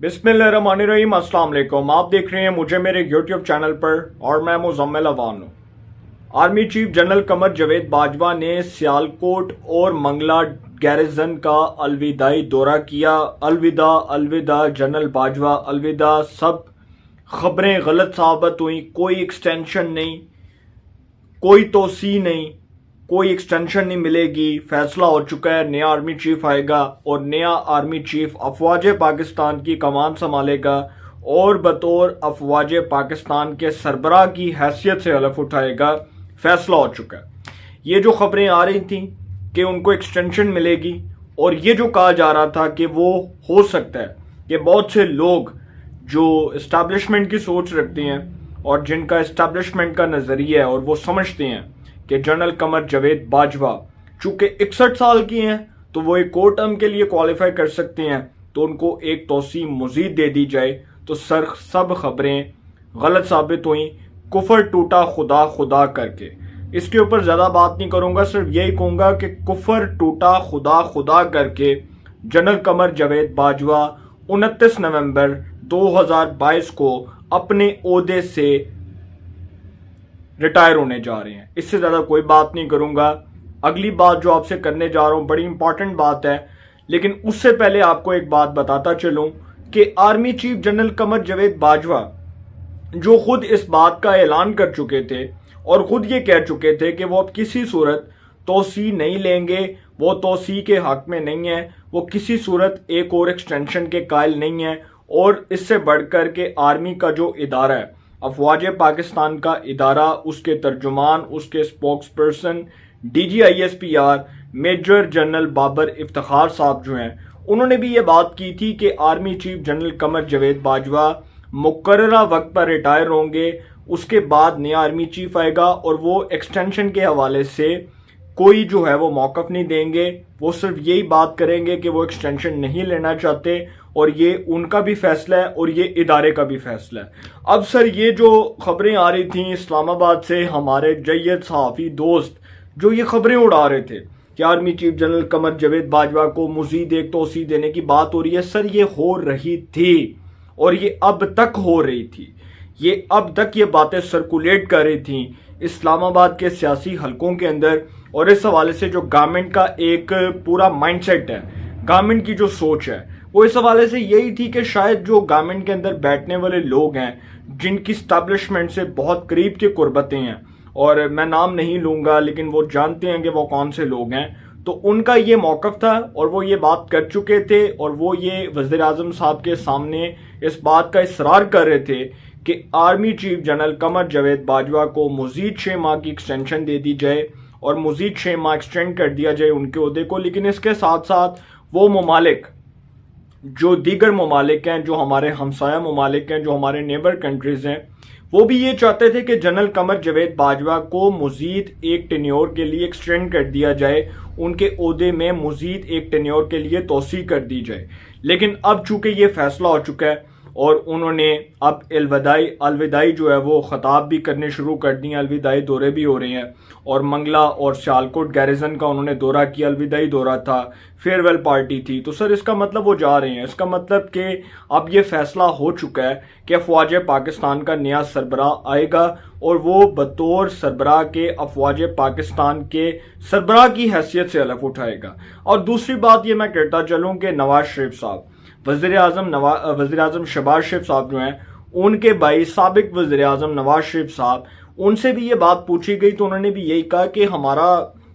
बिस्मिल्लाहिर्रहमानिर्रहीम, अस्सलाम वालेकुम। आप देख रहे हैं मुझे मेरे यूट्यूब चैनल पर और मैं मुज़म्मिल अवान हूँ। Army chief general Qamar Javed Bajwa ने सियालकोट और मंगला गैरिजन का अलविदाई दौरा किया। अलविदा अलविदा जनरल बाजवा, अलविदा। सब खबरें गलत साबित हुई, कोई एक्सटेंशन नहीं, कोई तोसी नहीं, कोई एक्सटेंशन नहीं मिलेगी। फैसला हो चुका है, नया आर्मी चीफ आएगा और नया आर्मी चीफ अफवाज पाकिस्तान की कमान संभालेगा और बतौर अफवाज पाकिस्तान के सरबराह की हैसियत से हलफ उठाएगा। फैसला हो चुका है। ये जो खबरें आ रही थी कि उनको एक्सटेंशन मिलेगी और ये जो कहा जा रहा था कि वो हो सकता है कि बहुत से लोग जो इस्टेब्लिशमेंट की सोच रखते हैं और जिनका इस्टेब्लिशमेंट का नज़रिया है और वो समझते हैं कि जनरल कमर जावेद बाजवा चूंकि 61 साल की हैं तो वो एक कोर टर्म के लिए क्वालिफाई कर सकते हैं, तो उनको एक तोसी मजीद दे दी जाए। तो सब खबरें गलत साबित हुई। कुफर टूटा खुदा खुदा करके। इसके ऊपर ज़्यादा बात नहीं करूंगा, सिर्फ यही कहूंगा कि कुफर टूटा खुदा खुदा करके जनरल कमर जावेद बाजवा 29 नवंबर 2022 को अपने ओहदे से रिटायर होने जा रहे हैं। इससे ज़्यादा कोई बात नहीं करूंगा। अगली बात जो आपसे करने जा रहा हूं बड़ी इंपॉर्टेंट बात है, लेकिन उससे पहले आपको एक बात बताता चलूं कि army chief general Qamar Javed Bajwa जो खुद इस बात का ऐलान कर चुके थे और खुद ये कह चुके थे कि वो अब किसी सूरत तोसी नहीं लेंगे, वो तोसी के हक में नहीं है, वो किसी सूरत एक और एक्सटेंशन के कायल नहीं है। और इससे बढ़कर के आर्मी का जो इदारा है, अफवाज पाकिस्तान का इदारा, उसके तर्जुमान, उसके spokesperson DGISPR major general Babar Iftikhar साहब जो हैं, उन्होंने भी ये बात की थी कि army chief general Qamar Javed Bajwa मुकर्ररा वक्त पर रिटायर होंगे, उसके बाद नया आर्मी चीफ आएगा और वो एक्सटेंशन के हवाले से कोई जो है वो मौक़िफ़ नहीं देंगे। वो सिर्फ यही बात करेंगे कि वो एक्सटेंशन नहीं लेना चाहते और ये उनका भी फैसला है और ये इदारे का भी फैसला है। अब सर, ये जो खबरें आ रही थी इस्लामाबाद से, हमारे जय्यद सहाफ़ी दोस्त जो ये खबरें उड़ा रहे थे कि army chief general Qamar Javed Bajwa को मज़ीद एक तोसी देने की बात हो रही है, सर ये हो रही थी और ये अब तक हो रही थी। ये अब तक ये बातें सर्कुलेट कर रही थी इस्लामाबाद के सियासी हलकों के अंदर। और इस हवाले से जो गवर्नमेंट का एक पूरा माइंडसेट है, गवर्नमेंट की जो सोच है, वो इस हवाले से यही थी कि शायद जो गवर्नमेंट के अंदर बैठने वाले लोग हैं जिनकी इस्टेब्लिशमेंट से बहुत करीब के कुर्बतें हैं, और मैं नाम नहीं लूँगा लेकिन वो जानते हैं कि वो कौन से लोग हैं, तो उनका ये मौक़िफ़ था और वो ये बात कर चुके थे और वो ये वज़ीर आज़म साहब के सामने इस बात का इसरार कर रहे थे कि army chief general Qamar Javed Bajwa को मज़ीद 6 माह की एक्सटेंशन दे दी जाए और मज़ीद 6 माह एक्सटेंड कर दिया जाए उनके ओहदे को। लेकिन इसके साथ साथ वो ममालिक जो दीगर ममालिक हैं, जो हमारे हमसाया ममालिक हैं, जो हमारे नेबर कंट्रीज़ हैं, वो भी ये चाहते थे कि जनरल कमर जावेद बाजवा को मज़ीद एक टेन्योर के लिए एक्सटेंड कर दिया जाए, उनके ओहदे में मज़ीद एक टेन्योर के लिए तोसी कर दी जाए। लेकिन अब चूंकि ये फैसला हो चुका है और उन्होंने अब अलविदाई जो है वो ख़ताब भी करने शुरू कर दिए, अलविदाई दौरे भी हो रहे हैं और मंगला और सियालकोट गैरिजन का उन्होंने दौरा किया, अलविदाई दौरा था, फेयरवेल पार्टी थी। तो सर इसका मतलब वो जा रहे हैं, इसका मतलब कि अब ये फैसला हो चुका है कि अफवाज पाकिस्तान का नया सरबराह आएगा और वो बतौर सरबराह के अफवाज पाकिस्तान के सरबराह की हैसियत से हलफ उठाएगा। और दूसरी बात ये मैं कहता चलूँ कि नवाज शरीफ साहब, वज़ीर आज़म शहबाज शरीफ साहब जो हैं, उनके भाई साबिक वज़ीर आज़म नवाज शरीफ साहब, उनसे भी ये बात पूछी गई तो उन्होंने भी यही कहा कि हमारा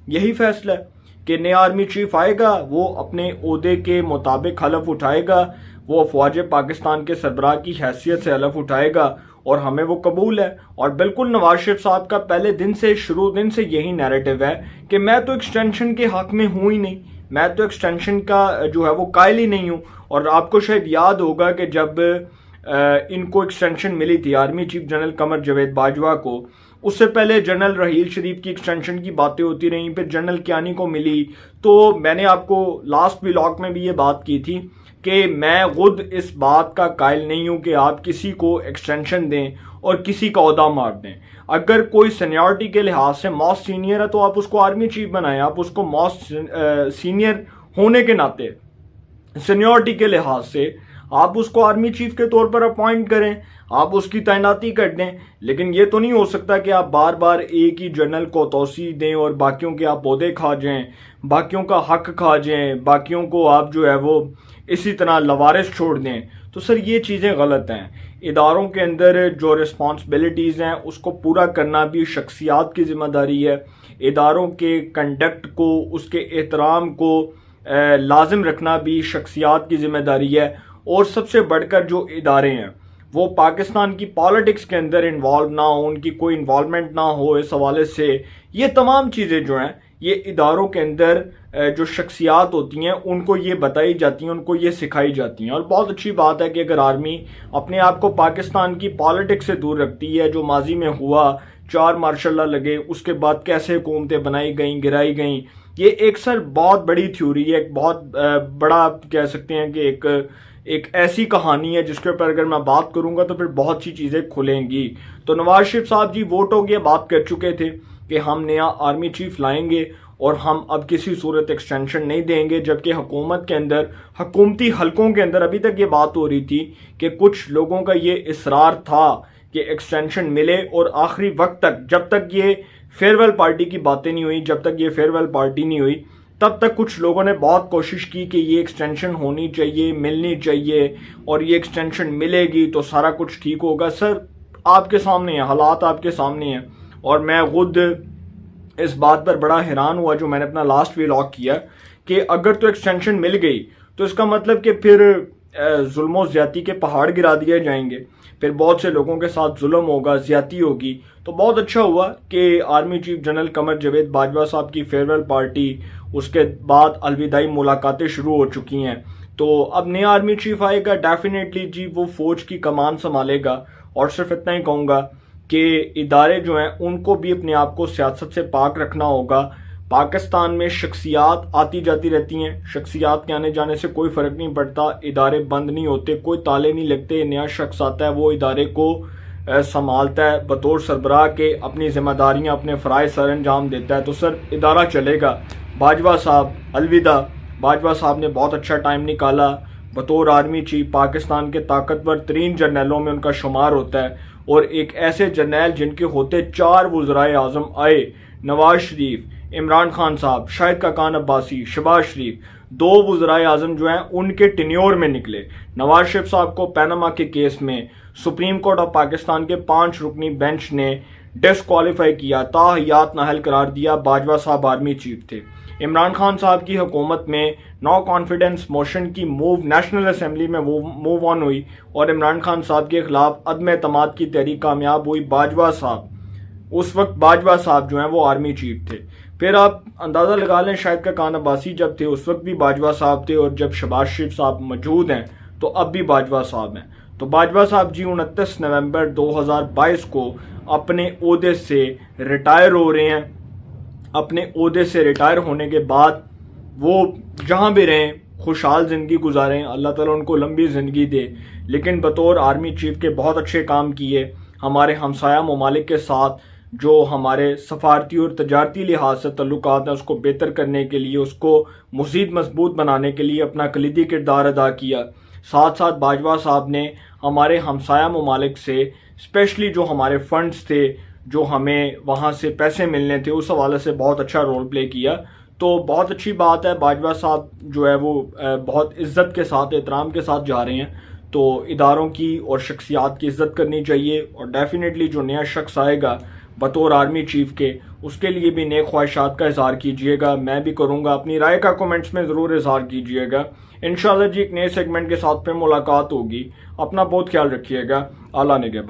यही फैसला है कि नया आर्मी चीफ आएगा, वो अपने ओहदे के मुताबिक हलफ उठाएगा, वो अफवाज पाकिस्तान के सरबराह की हैसियत से हलफ उठाएगा और हमें वो कबूल है। और बिल्कुल नवाज शरीफ साहब का पहले दिन से, शुरू दिन से यही नैरेटिव है कि मैं तो एक्सटेंशन के हक में हूँ ही नहीं, मैं तो एक्सटेंशन का जो है वो कायल ही नहीं हूँ। और आपको शायद याद होगा कि जब इनको एक्सटेंशन मिली थी army chief general Qamar Javed Bajwa को, उससे पहले जनरल रहील शरीफ की एक्सटेंशन की बातें होती रहीं, फिर जनरल कियानी को मिली। तो मैंने आपको लास्ट व्लॉग में भी ये बात की थी कि मैं खुद इस बात का कायल नहीं हूँ कि आप किसी को एक्सटेंशन दें और किसी का ओहदा मार दें। अगर कोई सीनियरिटी के लिहाज से मोस्ट सीनियर है तो आप उसको आर्मी चीफ बनाएं, आप उसको मोस्ट सीनियर होने के नाते सीनियरिटी के लिहाज से آپ اس کو آرمی چیف کے طور پر اپوائنٹ کریں، آپ اس کی تعیناتی کر دیں، لیکن یہ تو نہیں ہو سکتا کہ آپ بار بار ایک ہی جنرل کو توسیع دیں اور باقیوں کے آپ عہدے کھا جائیں، باقیوں کا حق کھا جائیں، باقیوں کو آپ جو ہے وہ اسی طرح لوارث چھوڑ دیں۔ تو سر یہ چیزیں غلط ہیں۔ اداروں کے اندر جو رسپانسبلٹیز ہیں اس کو پورا کرنا بھی شخصیات کی ذمہ داری ہے، اداروں کے کنڈکٹ کو، اس کے احترام کو لازم رکھنا بھی شخصیات کی ذمہ داری ہے، اور سب سے بڑھ کر جو ادارے ہیں وہ پاکستان کی پالیٹکس کے اندر انوالو نہ ہو، ان کی کوئی انوالومنٹ نہ ہو۔ اس حوالے سے یہ تمام چیزیں جو ہیں یہ اداروں کے اندر جو شخصیات ہوتی ہیں ان کو یہ بتائی جاتی ہیں، ان کو یہ سکھائی جاتی ہیں۔ اور بہت اچھی بات ہے کہ اگر آرمی اپنے آپ کو پاکستان کی پالیٹکس سے دور رکھتی ہے، جو ماضی میں ہوا، 4 مارشل لا لگے، اس کے بعد کیسے حکومتیں بنائی گئیں، گرائی گئیں، یہ ایک سر بہت بڑی تھیوری ہے، ایک بہت بڑا کہہ سکتے ہیں کہ ایک ایسی کہانی ہے جس کے اوپر اگر میں بات کروں گا تو پھر بہت سی چیزیں کھلیں گی۔ تو نواز شریف صاحب جی ووٹوں کی بات کر چکے تھے کہ ہم نیا آرمی چیف لائیں گے اور ہم اب کسی صورت ایکسٹینشن نہیں دیں گے، جبکہ حکومت کے اندر، حکومتی حلقوں کے اندر ابھی تک یہ بات ہو رہی تھی کہ کچھ لوگوں کا یہ اصرار تھا کہ ایکسٹینشن ملے، اور آخری وقت تک جب تک یہ فیئر ویل پارٹی کی باتیں نہیں ہوئی، جب تک یہ فیئر ویل پارٹی نہیں ہوئی، تب تک کچھ لوگوں نے بہت کوشش کی کہ یہ ایکسٹینشن ہونی چاہیے، ملنی چاہیے، اور یہ ایکسٹینشن ملے گی تو سارا کچھ ٹھیک ہوگا۔ سر آپ کے سامنے ہیں حالات، آپ کے سامنے ہیں، اور میں خود اس بات پر بڑا حیران ہوا جو میں نے اپنا لاسٹ ویلاگ کیا کہ اگر تو ایکسٹینشن مل گئی تو اس کا مطلب کہ پھر ظلم و زیادتی کے پہاڑ گرا دیے جائیں گے، پھر بہت سے لوگوں کے ساتھ ظلم ہوگا، زیادتی ہوگی۔ تو بہت اچھا ہوا کہ army chief general Qamar Javed Bajwa صاحب کی فیئر ویل پارٹی، اس کے بعد الوداعی ملاقاتیں شروع ہو چکی ہیں۔ تو اب نیا آرمی چیف آئے گا، ڈیفینیٹلی جی وہ فوج کی کمان سنبھالے گا، اور صرف اتنا ہی کہوں گا کہ ادارے جو ہیں ان کو بھی اپنے آپ کو سیاست سے پاک رکھنا ہوگا۔ پاکستان میں شخصیات آتی جاتی رہتی ہیں، شخصیات کے آنے جانے سے کوئی فرق نہیں پڑتا، ادارے بند نہیں ہوتے، کوئی تالے نہیں لگتے، نیا شخص آتا ہے وہ ادارے کو سنبھالتا ہے بطور سربراہ کے، اپنی ذمہ داریاں، اپنے فرائض سر انجام دیتا ہے، تو سر ادارہ چلے گا۔ باجوہ صاحب الوداع، باجوہ صاحب نے بہت اچھا ٹائم نکالا بطور آرمی چیف، پاکستان کے طاقتور ترین جرنیلوں میں ان کا شمار ہوتا ہے، اور ایک ایسے جرنیل جن کے ہوتے 4 وزرائے اعظم آئے، نواز شریف، عمران خان صاحب، شاہد خاقان عباسی، شہباز شریف، 2 وزرائے اعظم جو ہیں ان کے ٹینیور میں نکلے۔ نواز شریف صاحب کو پیناما کے کیس میں سپریم کورٹ آف پاکستان کے 5 رکنی بینچ نے ڈسکوالیفائی کیا، تاحیات نااہل قرار دیا، باجوہ صاحب آرمی چیف تھے۔ عمران خان صاحب کی حکومت میں نو کانفیڈنس موشن کی نیشنل اسمبلی میں موو آن ہوئی، اور عمران خان صاحب کے خلاف عدم اعتماد کی تحریک کامیاب ہوئی۔ باجوہ صاحب اس وقت، باجوہ صاحب جو ہیں وہ آرمی چیف تھے۔ پھر آپ اندازہ لگا لیں شاہد خاقان عباسی جب تھے اس وقت بھی باجوہ صاحب تھے، اور جب شہباز شریف صاحب موجود ہیں تو اب بھی باجوہ صاحب ہیں۔ تو باجوہ صاحب جی 29 نومبر 2022 کو اپنے عہدے سے ریٹائر ہو رہے ہیں۔ اپنے عہدے سے ریٹائر ہونے کے بعد وہ جہاں بھی رہیں خوشحال زندگی گزاریں، اللہ تعالیٰ ان کو لمبی زندگی دے، لیکن بطور آرمی چیف کے بہت اچھے کام کیے ہمارے ہمسایہ ممالک کے ساتھ، جو ہمارے سفارتی اور تجارتی لحاظ سے تعلقات ہیں اس کو بہتر کرنے کے لیے، اس کو مزید مضبوط بنانے کے لیے اپنا کلیدی کردار ادا کیا۔ ساتھ ساتھ باجوہ صاحب نے ہمارے ہمسایہ ممالک سے اسپیشلی جو ہمارے فنڈز تھے، جو ہمیں وہاں سے پیسے ملنے تھے، اس حوالے سے بہت اچھا رول پلے کیا۔ تو بہت اچھی بات ہے، باجوہ صاحب جو ہے وہ بہت عزت کے ساتھ، احترام کے ساتھ جا رہے ہیں۔ تو اداروں کی اور شخصیات کی عزت کرنی چاہیے، اور ڈیفینیٹلی جو نیا شخص آئے گا بطور آرمی چیف کے، اس کے لیے بھی نیک خواہشات کا اظہار کیجیے گا، میں بھی کروں گا، اپنی رائے کا کومنٹس میں ضرور اظہار کیجیے گا۔ انشاءاللہ جی ایک نئے سیگمنٹ کے ساتھ پھر ملاقات ہوگی، اپنا بہت خیال رکھیے گا، اللہ نگہبان۔